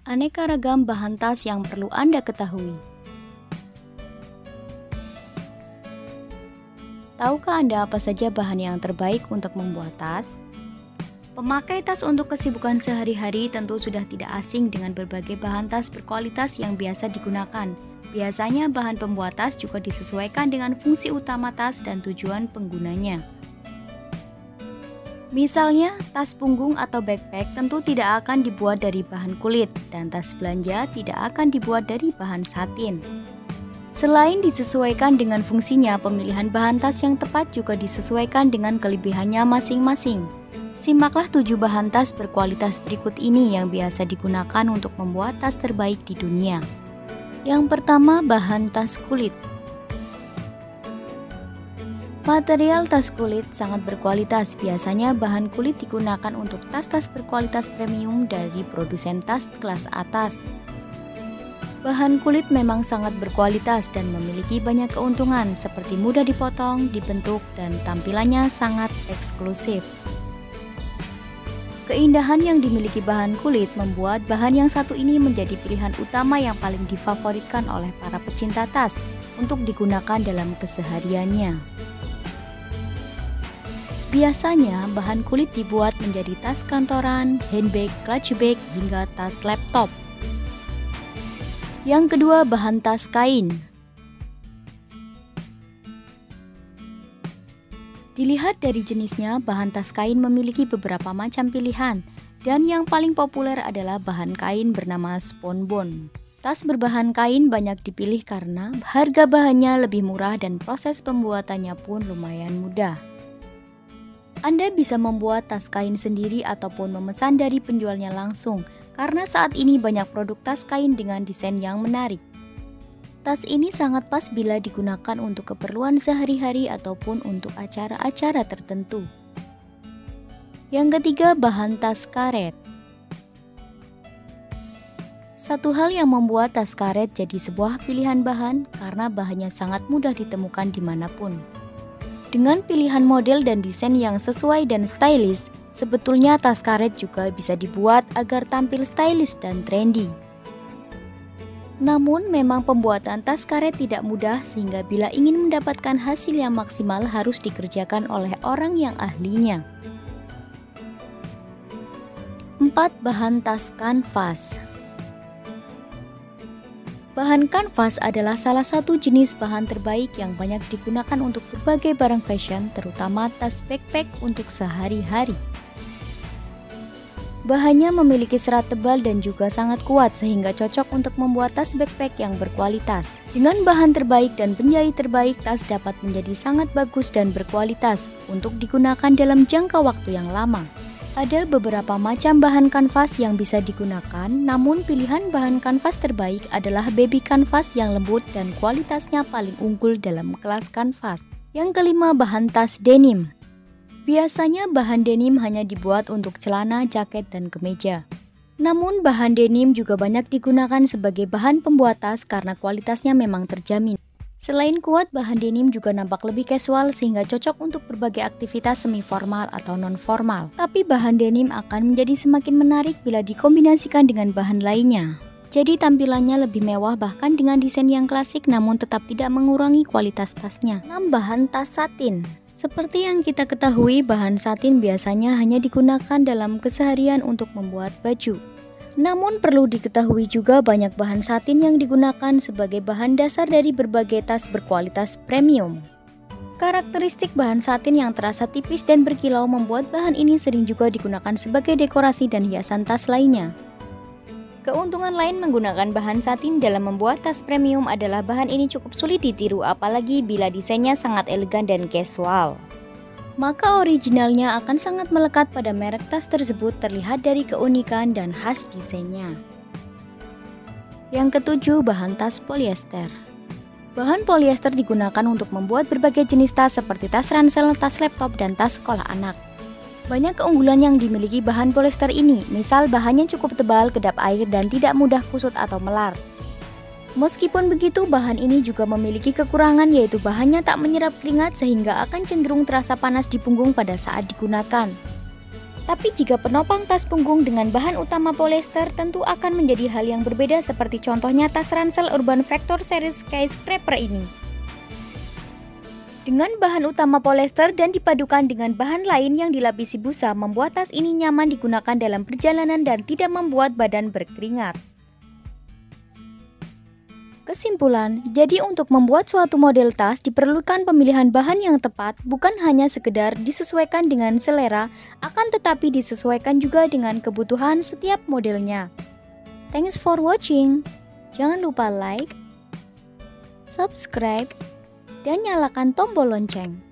Aneka ragam bahan tas yang perlu Anda ketahui. Tahukah Anda apa saja bahan yang terbaik untuk membuat tas? Pemakai tas untuk kesibukan sehari-hari tentu sudah tidak asing dengan berbagai bahan tas berkualitas yang biasa digunakan. Biasanya bahan pembuat tas juga disesuaikan dengan fungsi utama tas dan tujuan penggunanya. Misalnya, tas punggung atau backpack tentu tidak akan dibuat dari bahan kulit, dan tas belanja tidak akan dibuat dari bahan satin. Selain disesuaikan dengan fungsinya, pemilihan bahan tas yang tepat juga disesuaikan dengan kelebihannya masing-masing. Simaklah 7 bahan tas berkualitas berikut ini yang biasa digunakan untuk membuat tas terbaik di dunia. Yang pertama, bahan tas kulit. Material tas kulit sangat berkualitas. Biasanya bahan kulit digunakan untuk tas-tas berkualitas premium dari produsen tas kelas atas. Bahan kulit memang sangat berkualitas dan memiliki banyak keuntungan seperti mudah dipotong, dibentuk, dan tampilannya sangat eksklusif. Keindahan yang dimiliki bahan kulit membuat bahan yang satu ini menjadi pilihan utama yang paling difavoritkan oleh para pecinta tas untuk digunakan dalam kesehariannya. Biasanya, bahan kulit dibuat menjadi tas kantoran, handbag, clutch bag, hingga tas laptop. Yang kedua, bahan tas kain. Dilihat dari jenisnya, bahan tas kain memiliki beberapa macam pilihan, dan yang paling populer adalah bahan kain bernama spunbond. Tas berbahan kain banyak dipilih karena harga bahannya lebih murah dan proses pembuatannya pun lumayan mudah. Anda bisa membuat tas kain sendiri ataupun memesan dari penjualnya langsung, karena saat ini banyak produk tas kain dengan desain yang menarik. Tas ini sangat pas bila digunakan untuk keperluan sehari-hari ataupun untuk acara-acara tertentu. Yang ketiga, bahan tas karet. Satu hal yang membuat tas karet jadi sebuah pilihan bahan karena bahannya sangat mudah ditemukan dimanapun. Dengan pilihan model dan desain yang sesuai dan stylish, sebetulnya tas karet juga bisa dibuat agar tampil stylish dan trendy. Namun memang pembuatan tas karet tidak mudah sehingga bila ingin mendapatkan hasil yang maksimal harus dikerjakan oleh orang yang ahlinya. 4. Bahan tas kanvas. Bahan kanvas adalah salah satu jenis bahan terbaik yang banyak digunakan untuk berbagai barang fashion, terutama tas backpack untuk sehari-hari. Bahannya memiliki serat tebal dan juga sangat kuat sehingga cocok untuk membuat tas backpack yang berkualitas. Dengan bahan terbaik dan penjahit terbaik, tas dapat menjadi sangat bagus dan berkualitas untuk digunakan dalam jangka waktu yang lama. Ada beberapa macam bahan kanvas yang bisa digunakan, namun pilihan bahan kanvas terbaik adalah baby kanvas yang lembut dan kualitasnya paling unggul dalam kelas kanvas. Yang kelima, bahan tas denim. Biasanya bahan denim hanya dibuat untuk celana, jaket, dan kemeja. Namun bahan denim juga banyak digunakan sebagai bahan pembuat tas karena kualitasnya memang terjamin. Selain kuat, bahan denim juga nampak lebih casual sehingga cocok untuk berbagai aktivitas semi-formal atau non-formal. Tapi bahan denim akan menjadi semakin menarik bila dikombinasikan dengan bahan lainnya. Jadi tampilannya lebih mewah bahkan dengan desain yang klasik namun tetap tidak mengurangi kualitas tasnya. 6. Bahan tas satin. Seperti yang kita ketahui, bahan satin biasanya hanya digunakan dalam keseharian untuk membuat baju. Namun perlu diketahui juga banyak bahan satin yang digunakan sebagai bahan dasar dari berbagai tas berkualitas premium. Karakteristik bahan satin yang terasa tipis dan berkilau membuat bahan ini sering juga digunakan sebagai dekorasi dan hiasan tas lainnya. Keuntungan lain menggunakan bahan satin dalam membuat tas premium adalah bahan ini cukup sulit ditiru apalagi bila desainnya sangat elegan dan casual. Maka originalnya akan sangat melekat pada merek tas tersebut terlihat dari keunikan dan khas desainnya. Yang ketujuh, bahan tas polyester. Bahan polyester digunakan untuk membuat berbagai jenis tas seperti tas ransel, tas laptop, dan tas sekolah anak. Banyak keunggulan yang dimiliki bahan polyester ini, misal bahannya cukup tebal, kedap air, dan tidak mudah kusut atau melar. Meskipun begitu, bahan ini juga memiliki kekurangan yaitu bahannya tak menyerap keringat sehingga akan cenderung terasa panas di punggung pada saat digunakan. Tapi jika penopang tas punggung dengan bahan utama polyester tentu akan menjadi hal yang berbeda seperti contohnya tas ransel Urban Vector series Skyscraper ini. Dengan bahan utama polyester dan dipadukan dengan bahan lain yang dilapisi busa membuat tas ini nyaman digunakan dalam perjalanan dan tidak membuat badan berkeringat. Kesimpulan, jadi untuk membuat suatu model tas diperlukan pemilihan bahan yang tepat, bukan hanya sekedar disesuaikan dengan selera, akan tetapi disesuaikan juga dengan kebutuhan setiap modelnya. Thanks for watching. Jangan lupa like, subscribe, dan nyalakan tombol lonceng.